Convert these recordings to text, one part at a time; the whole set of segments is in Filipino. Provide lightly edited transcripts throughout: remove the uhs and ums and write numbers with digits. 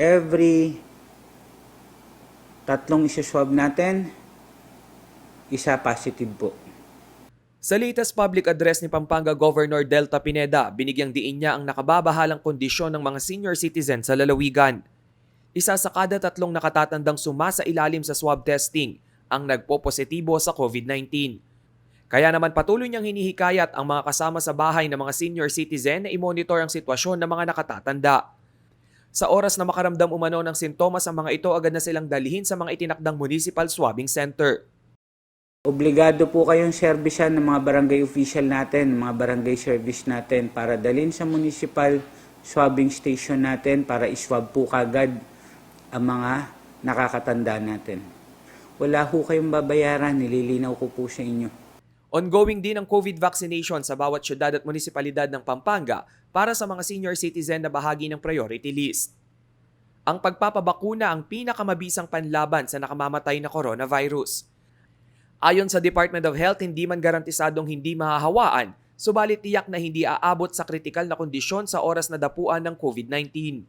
every 3 isa-swab natin, isa positive po. Sa latest public address ni Pampanga Governor Delta Pineda, binigyang diin niya ang nakababahalang kondisyon ng mga senior citizen sa lalawigan. Isa sa kada 3 nakatatandang sumasa ilalim sa swab testing ang nagpo-positibo sa COVID-19. Kaya naman patuloy niyang hinihikayat ang mga kasama sa bahay ng mga senior citizen na i-monitor ang sitwasyon ng mga nakatatanda. Sa oras na makaramdam umano ng sintomas ang mga ito, agad na silang dalhin sa mga itinakdang municipal swabbing center. Obligado po kayong servisyan ng mga barangay official natin, mga barangay service natin para dalhin sa municipal swabbing station natin para iswab po kagad ang mga nakakatanda natin. Wala po kayong babayaran, nililinaw ko po sa inyo. Ongoing din ang COVID vaccination sa bawat syudad at munisipalidad ng Pampanga para sa mga senior citizen na bahagi ng priority list. Ang pagpapabakuna ang pinakamabisang panlaban sa nakamamatay na coronavirus. Ayon sa Department of Health, hindi man garantisadong hindi mahahawaan, subalit tiyak na hindi aabot sa kritikal na kondisyon sa oras na dapuan ng COVID-19.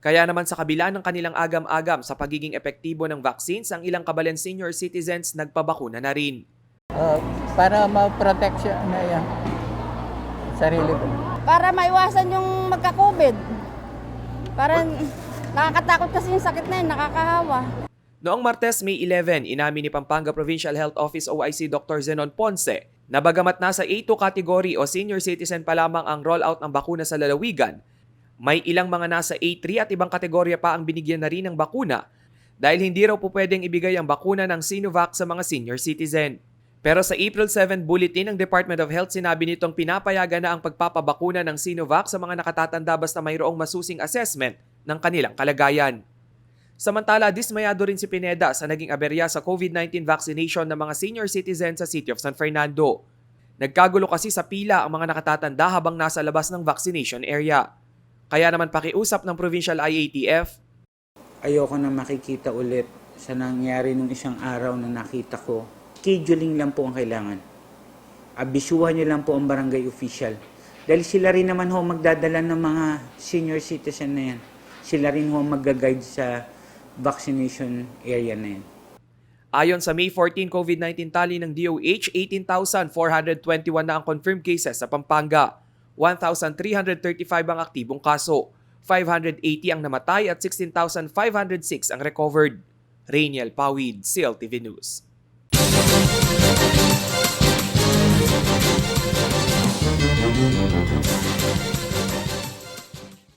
Kaya naman sa kabila ng kanilang agam-agam sa pagiging epektibo ng vaccines, ang ilang kabalen senior citizens nagpabakuna na rin. Para ma-protect siya na yan. Sarili ko. Para maiwasan yung magka-COVID. Para nakakatakot kasi yung sakit na yun, nakakahawa. Noong Martes, May 11, inamin ni Pampanga Provincial Health Office OIC Dr. Zenon Ponce na bagamat nasa A2 category o senior citizen pa lamang ang rollout ng bakuna sa lalawigan, may ilang mga nasa A3 at ibang kategorya pa ang binigyan na rin ng bakuna dahil hindi raw po pwedeng ibigay ang bakuna ng Sinovac sa mga senior citizen. Pero sa April 7 bulletin ng Department of Health, sinabi nitong pinapayagan na ang pagpapabakuna ng Sinovac sa mga nakatatanda basta mayroong masusing assessment ng kanilang kalagayan. Samantala, dismayado rin si Pineda sa naging aberya sa COVID-19 vaccination ng mga senior citizens sa City of San Fernando. Nagkagulo kasi sa pila ang mga nakatatanda habang nasa labas ng vaccination area. Kaya naman pakiusap ng Provincial IATF. Ayoko na makikita ulit sa nangyari nung isang araw na nakita ko. Scheduling lang po ang kailangan. Abisuhan niyo lang po ang barangay official. Dahil sila rin naman ho magdadala ng mga senior citizen na yan. Sila rin ho mag-guide sa vaccination area na yan. Ayon sa May 14 COVID-19 tally ng DOH, 18,421 na ang confirmed cases sa Pampanga. 1,335 ang aktibong kaso. 580 ang namatay at 16,506 ang recovered. Rainiel Pawid, CLTV News.